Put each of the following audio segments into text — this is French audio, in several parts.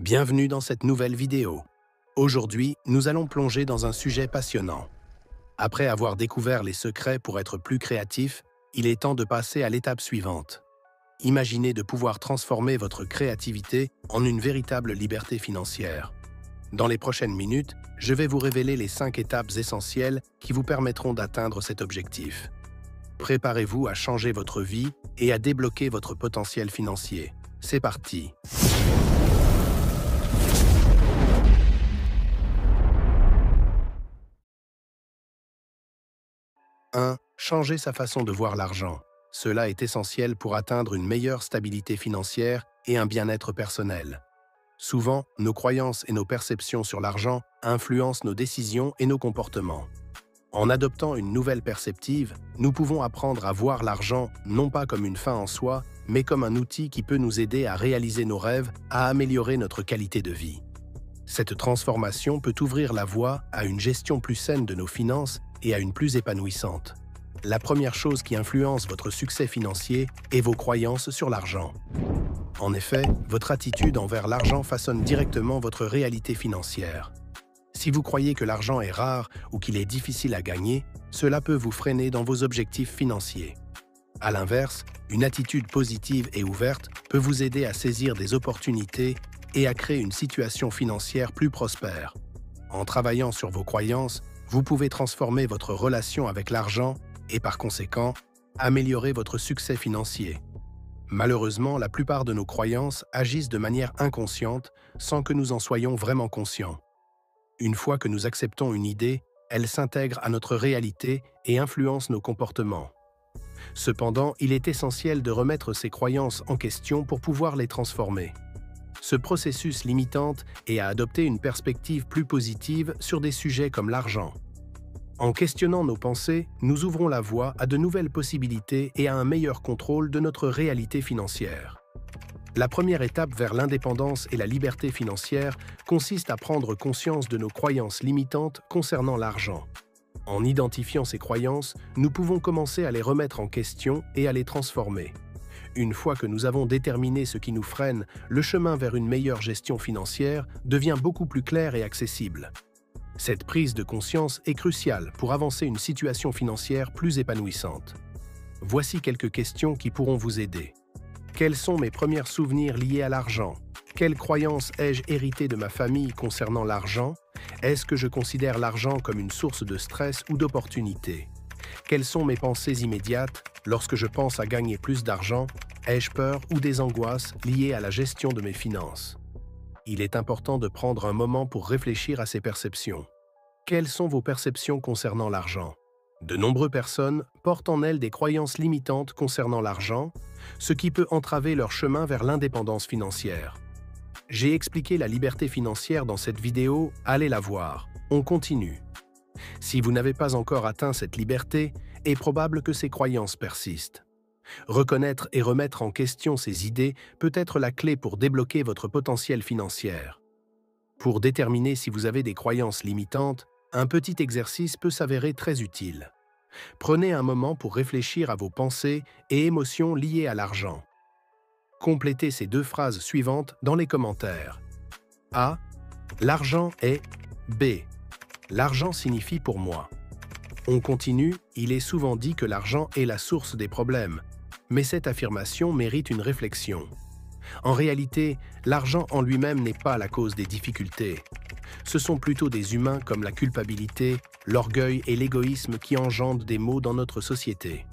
Bienvenue dans cette nouvelle vidéo. Aujourd'hui, nous allons plonger dans un sujet passionnant. Après avoir découvert les secrets pour être plus créatif, il est temps de passer à l'étape suivante. Imaginez de pouvoir transformer votre créativité en une véritable liberté financière. Dans les prochaines minutes, je vais vous révéler les 5 étapes essentielles qui vous permettront d'atteindre cet objectif. Préparez-vous à changer votre vie et à débloquer votre potentiel financier. C'est parti! 1. Changer sa façon de voir l'argent. Cela est essentiel pour atteindre une meilleure stabilité financière et un bien-être personnel. Souvent, nos croyances et nos perceptions sur l'argent influencent nos décisions et nos comportements. En adoptant une nouvelle perspective, nous pouvons apprendre à voir l'argent non pas comme une fin en soi, mais comme un outil qui peut nous aider à réaliser nos rêves, à améliorer notre qualité de vie. Cette transformation peut ouvrir la voie à une gestion plus saine de nos finances et à une plus épanouissante. La première chose qui influence votre succès financier est vos croyances sur l'argent. En effet, votre attitude envers l'argent façonne directement votre réalité financière. Si vous croyez que l'argent est rare ou qu'il est difficile à gagner, cela peut vous freiner dans vos objectifs financiers. À l'inverse, une attitude positive et ouverte peut vous aider à saisir des opportunités et à créer une situation financière plus prospère. En travaillant sur vos croyances, vous pouvez transformer votre relation avec l'argent et, par conséquent, améliorer votre succès financier. Malheureusement, la plupart de nos croyances agissent de manière inconsciente sans que nous en soyons vraiment conscients. Une fois que nous acceptons une idée, elle s'intègre à notre réalité et influence nos comportements. Cependant, il est essentiel de remettre ces croyances en question pour pouvoir les transformer. Ce processus limitante est à adopter une perspective plus positive sur des sujets comme l'argent. En questionnant nos pensées, nous ouvrons la voie à de nouvelles possibilités et à un meilleur contrôle de notre réalité financière. La première étape vers l'indépendance et la liberté financière consiste à prendre conscience de nos croyances limitantes concernant l'argent. En identifiant ces croyances, nous pouvons commencer à les remettre en question et à les transformer. Une fois que nous avons déterminé ce qui nous freine, le chemin vers une meilleure gestion financière devient beaucoup plus clair et accessible. Cette prise de conscience est cruciale pour avancer une situation financière plus épanouissante. Voici quelques questions qui pourront vous aider. Quels sont mes premiers souvenirs liés à l'argent? Quelles croyances ai-je héritées de ma famille concernant l'argent? Est-ce que je considère l'argent comme une source de stress ou d'opportunité? Quelles sont mes pensées immédiates lorsque je pense à gagner plus d'argent? Ai-je peur ou des angoisses liées à la gestion de mes finances? Il est important de prendre un moment pour réfléchir à ces perceptions. Quelles sont vos perceptions concernant l'argent? De nombreuses personnes portent en elles des croyances limitantes concernant l'argent, ce qui peut entraver leur chemin vers l'indépendance financière. J'ai expliqué la liberté financière dans cette vidéo, allez la voir. On continue. Si vous n'avez pas encore atteint cette liberté, il est probable que ces croyances persistent. Reconnaître et remettre en question ces idées peut être la clé pour débloquer votre potentiel financier. Pour déterminer si vous avez des croyances limitantes, un petit exercice peut s'avérer très utile. Prenez un moment pour réfléchir à vos pensées et émotions liées à l'argent. Complétez ces 2 phrases suivantes dans les commentaires. A. L'argent est. B. L'argent signifie pour moi. On continue, il est souvent dit que l'argent est la source des problèmes, mais cette affirmation mérite une réflexion. En réalité, l'argent en lui-même n'est pas la cause des difficultés. Ce sont plutôt des humains comme la culpabilité, l'orgueil et l'égoïsme qui engendrent des maux dans notre société.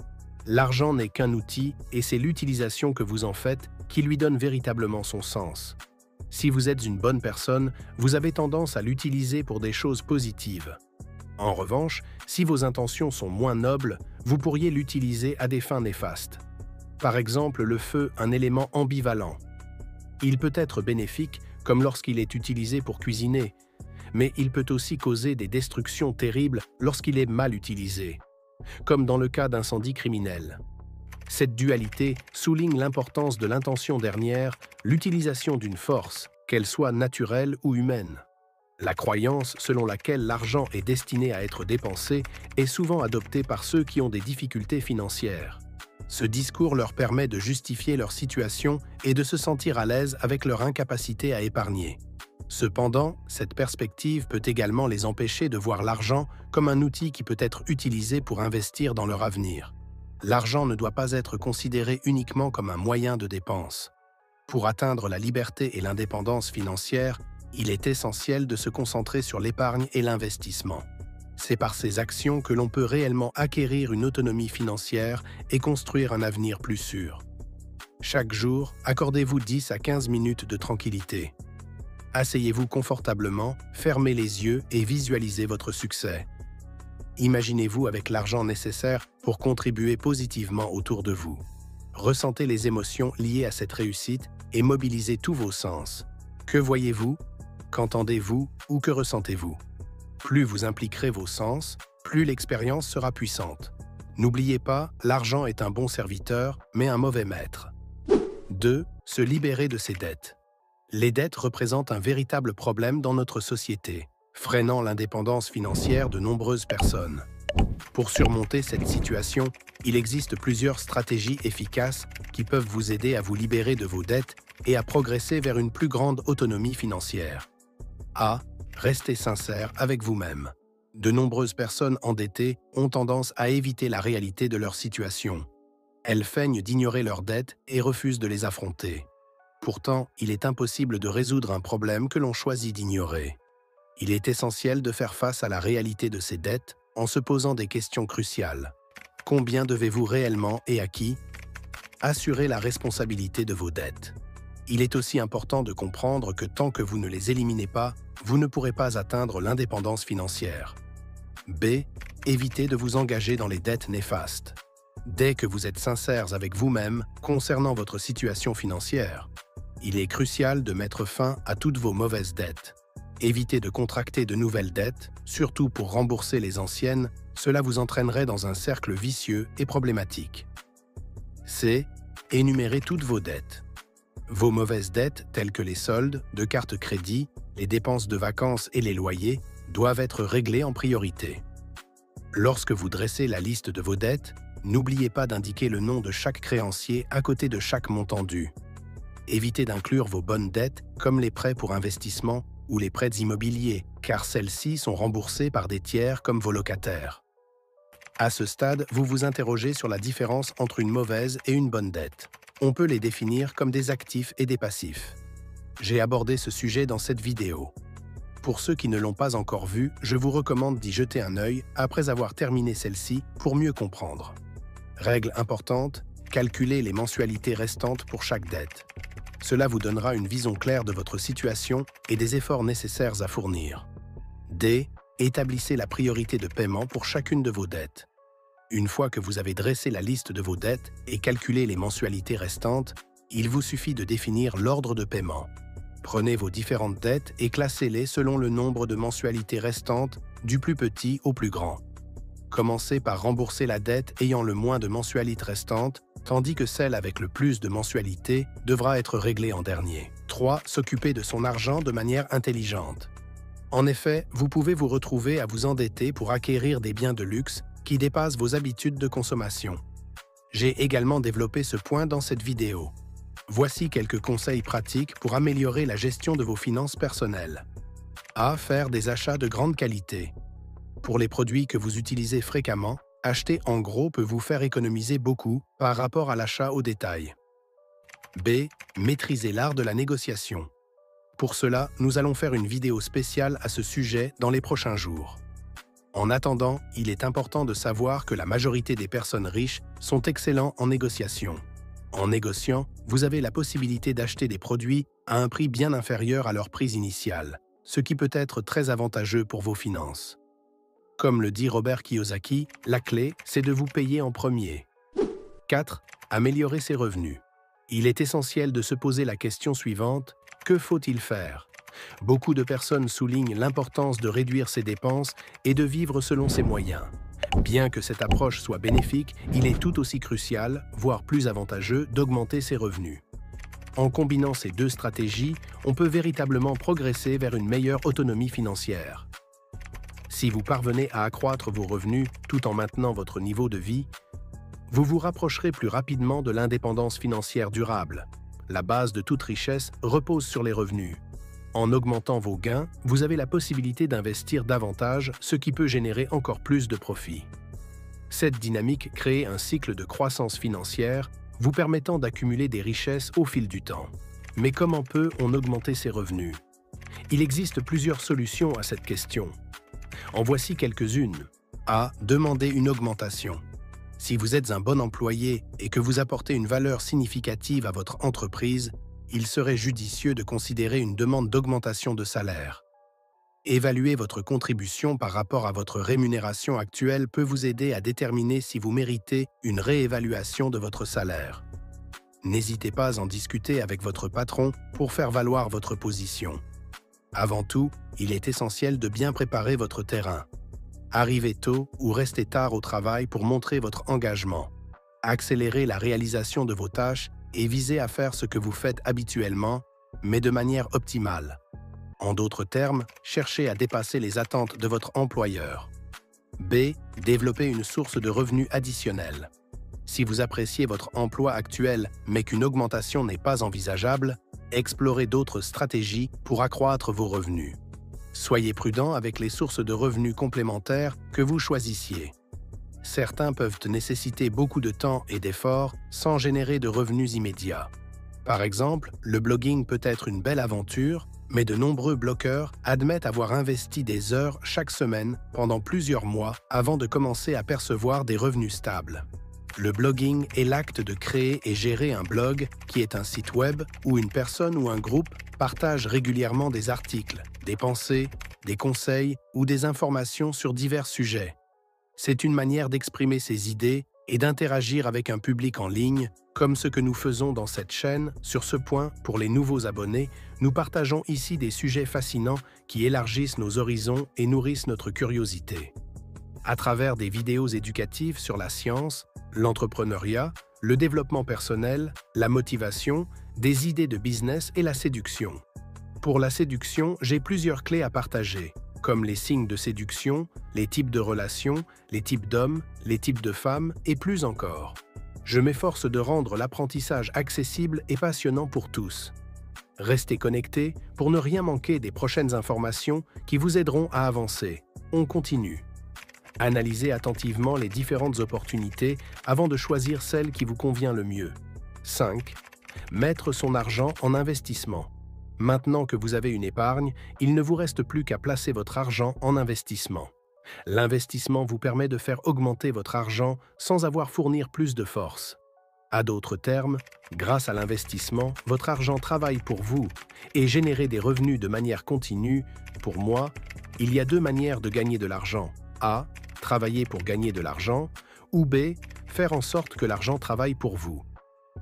L'argent n'est qu'un outil et c'est l'utilisation que vous en faites qui lui donne véritablement son sens. Si vous êtes une bonne personne, vous avez tendance à l'utiliser pour des choses positives. En revanche, si vos intentions sont moins nobles, vous pourriez l'utiliser à des fins néfastes. Par exemple, le feu, un élément ambivalent. Il peut être bénéfique, comme lorsqu'il est utilisé pour cuisiner, mais il peut aussi causer des destructions terribles lorsqu'il est mal utilisé, comme dans le cas d'incendies criminels. Cette dualité souligne l'importance de l'intention dernière, l'utilisation d'une force, qu'elle soit naturelle ou humaine. La croyance selon laquelle l'argent est destiné à être dépensé est souvent adoptée par ceux qui ont des difficultés financières. Ce discours leur permet de justifier leur situation et de se sentir à l'aise avec leur incapacité à épargner. Cependant, cette perspective peut également les empêcher de voir l'argent comme un outil qui peut être utilisé pour investir dans leur avenir. L'argent ne doit pas être considéré uniquement comme un moyen de dépense. Pour atteindre la liberté et l'indépendance financière, il est essentiel de se concentrer sur l'épargne et l'investissement. C'est par ces actions que l'on peut réellement acquérir une autonomie financière et construire un avenir plus sûr. Chaque jour, accordez-vous 10 à 15 minutes de tranquillité. Asseyez-vous confortablement, fermez les yeux et visualisez votre succès. Imaginez-vous avec l'argent nécessaire pour contribuer positivement autour de vous. Ressentez les émotions liées à cette réussite et mobilisez tous vos sens. Que voyez-vous? Qu'entendez-vous ou que ressentez-vous? Plus vous impliquerez vos sens, plus l'expérience sera puissante. N'oubliez pas, l'argent est un bon serviteur, mais un mauvais maître. 2. Se libérer de ses dettes. Les dettes représentent un véritable problème dans notre société, freinant l'indépendance financière de nombreuses personnes. Pour surmonter cette situation, il existe plusieurs stratégies efficaces qui peuvent vous aider à vous libérer de vos dettes et à progresser vers une plus grande autonomie financière. A. Restez sincère avec vous-même. De nombreuses personnes endettées ont tendance à éviter la réalité de leur situation. Elles feignent d'ignorer leurs dettes et refusent de les affronter. Pourtant, il est impossible de résoudre un problème que l'on choisit d'ignorer. Il est essentiel de faire face à la réalité de ces dettes en se posant des questions cruciales. Combien devez-vous réellement et à qui? Assurez la responsabilité de vos dettes. Il est aussi important de comprendre que tant que vous ne les éliminez pas, vous ne pourrez pas atteindre l'indépendance financière. B. Évitez de vous engager dans les dettes néfastes. Dès que vous êtes sincères avec vous-même concernant votre situation financière, il est crucial de mettre fin à toutes vos mauvaises dettes. Évitez de contracter de nouvelles dettes, surtout pour rembourser les anciennes, cela vous entraînerait dans un cercle vicieux et problématique. C. Énumérez toutes vos dettes. Vos mauvaises dettes, telles que les soldes, de cartes crédit, les dépenses de vacances et les loyers, doivent être réglées en priorité. Lorsque vous dressez la liste de vos dettes, n'oubliez pas d'indiquer le nom de chaque créancier à côté de chaque montant dû. Évitez d'inclure vos bonnes dettes, comme les prêts pour investissement ou les prêts immobiliers, car celles-ci sont remboursées par des tiers comme vos locataires. À ce stade, vous vous interrogez sur la différence entre une mauvaise et une bonne dette. On peut les définir comme des actifs et des passifs. J'ai abordé ce sujet dans cette vidéo. Pour ceux qui ne l'ont pas encore vu, je vous recommande d'y jeter un œil après avoir terminé celle-ci pour mieux comprendre. Règle importante, calculez les mensualités restantes pour chaque dette. Cela vous donnera une vision claire de votre situation et des efforts nécessaires à fournir. D. Établissez la priorité de paiement pour chacune de vos dettes. Une fois que vous avez dressé la liste de vos dettes et calculé les mensualités restantes, il vous suffit de définir l'ordre de paiement. Prenez vos différentes dettes et classez-les selon le nombre de mensualités restantes, du plus petit au plus grand. Commencez par rembourser la dette ayant le moins de mensualités restantes, tandis que celle avec le plus de mensualités devra être réglée en dernier. 3. S'occuper de son argent de manière intelligente. En effet, vous pouvez vous retrouver à vous endetter pour acquérir des biens de luxe qui dépassent vos habitudes de consommation. J'ai également développé ce point dans cette vidéo. Voici quelques conseils pratiques pour améliorer la gestion de vos finances personnelles. A. Faire des achats de grande qualité. Pour les produits que vous utilisez fréquemment, acheter en gros peut vous faire économiser beaucoup par rapport à l'achat au détail. B. Maîtriser l'art de la négociation. Pour cela, nous allons faire une vidéo spéciale à ce sujet dans les prochains jours. En attendant, il est important de savoir que la majorité des personnes riches sont excellents en négociation. En négociant, vous avez la possibilité d'acheter des produits à un prix bien inférieur à leur prix initial, ce qui peut être très avantageux pour vos finances. Comme le dit Robert Kiyosaki, la clé, c'est de vous payer en premier. 4. Améliorer ses revenus. Il est essentiel de se poser la question suivante: que faut-il faire? Beaucoup de personnes soulignent l'importance de réduire ses dépenses et de vivre selon ses moyens. Bien que cette approche soit bénéfique, il est tout aussi crucial, voire plus avantageux, d'augmenter ses revenus. En combinant ces deux stratégies, on peut véritablement progresser vers une meilleure autonomie financière. Si vous parvenez à accroître vos revenus tout en maintenant votre niveau de vie, vous vous rapprocherez plus rapidement de l'indépendance financière durable. La base de toute richesse repose sur les revenus. En augmentant vos gains, vous avez la possibilité d'investir davantage, ce qui peut générer encore plus de profits. Cette dynamique crée un cycle de croissance financière, vous permettant d'accumuler des richesses au fil du temps. Mais comment peut-on augmenter ses revenus? Il existe plusieurs solutions à cette question. En voici quelques-unes. A. Demander une augmentation. Si vous êtes un bon employé et que vous apportez une valeur significative à votre entreprise, il serait judicieux de considérer une demande d'augmentation de salaire. Évaluer votre contribution par rapport à votre rémunération actuelle peut vous aider à déterminer si vous méritez une réévaluation de votre salaire. N'hésitez pas à en discuter avec votre patron pour faire valoir votre position. Avant tout, il est essentiel de bien préparer votre terrain. Arrivez tôt ou restez tard au travail pour montrer votre engagement. Accélérez la réalisation de vos tâches et visez à faire ce que vous faites habituellement, mais de manière optimale. En d'autres termes, cherchez à dépasser les attentes de votre employeur. B. Développer une source de revenus additionnelle. Si vous appréciez votre emploi actuel mais qu'une augmentation n'est pas envisageable, explorez d'autres stratégies pour accroître vos revenus. Soyez prudent avec les sources de revenus complémentaires que vous choisissiez. Certains peuvent nécessiter beaucoup de temps et d'efforts sans générer de revenus immédiats. Par exemple, le blogging peut être une belle aventure, mais de nombreux blogueurs admettent avoir investi des heures chaque semaine pendant plusieurs mois avant de commencer à percevoir des revenus stables. Le blogging est l'acte de créer et gérer un blog qui est un site web où une personne ou un groupe partage régulièrement des articles, des pensées, des conseils ou des informations sur divers sujets. C'est une manière d'exprimer ses idées et d'interagir avec un public en ligne, comme ce que nous faisons dans cette chaîne. Sur ce point, pour les nouveaux abonnés, nous partageons ici des sujets fascinants qui élargissent nos horizons et nourrissent notre curiosité. À travers des vidéos éducatives sur la science, l'entrepreneuriat, le développement personnel, la motivation, des idées de business et la séduction. Pour la séduction, j'ai plusieurs clés à partager, comme les signes de séduction, les types de relations, les types d'hommes, les types de femmes et plus encore. Je m'efforce de rendre l'apprentissage accessible et passionnant pour tous. Restez connectés pour ne rien manquer des prochaines informations qui vous aideront à avancer. On continue. Analysez attentivement les différentes opportunités avant de choisir celle qui vous convient le mieux. 5. Mettre son argent en investissement. Maintenant que vous avez une épargne, il ne vous reste plus qu'à placer votre argent en investissement. L'investissement vous permet de faire augmenter votre argent sans avoir fournir plus de force. À d'autres termes, grâce à l'investissement, votre argent travaille pour vous et générer des revenus de manière continue. Pour moi, il y a deux manières de gagner de l'argent. A. Travailler pour gagner de l'argent, ou B. Faire en sorte que l'argent travaille pour vous.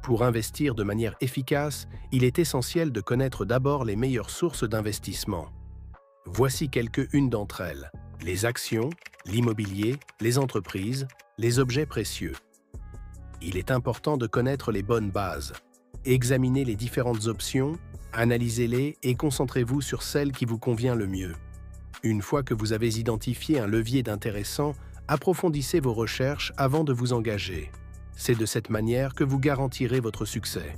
Pour investir de manière efficace, il est essentiel de connaître d'abord les meilleures sources d'investissement. Voici quelques-unes d'entre elles: les actions, l'immobilier, les entreprises, les objets précieux. Il est important de connaître les bonnes bases. Examinez les différentes options, analysez-les et concentrez-vous sur celle qui vous convient le mieux. Une fois que vous avez identifié un levier d'intéressant, approfondissez vos recherches avant de vous engager. C'est de cette manière que vous garantirez votre succès.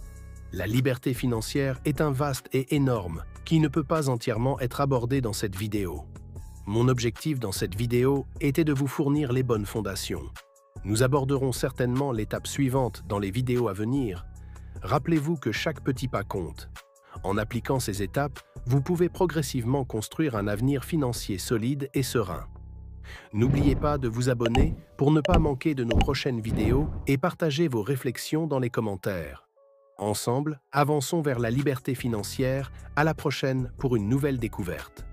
La liberté financière est un vaste et énorme qui ne peut pas entièrement être abordé dans cette vidéo. Mon objectif dans cette vidéo était de vous fournir les bonnes fondations. Nous aborderons certainement l'étape suivante dans les vidéos à venir. Rappelez-vous que chaque petit pas compte. En appliquant ces étapes, vous pouvez progressivement construire un avenir financier solide et serein. N'oubliez pas de vous abonner pour ne pas manquer de nos prochaines vidéos et partager vos réflexions dans les commentaires. Ensemble, avançons vers la liberté financière. À la prochaine pour une nouvelle découverte.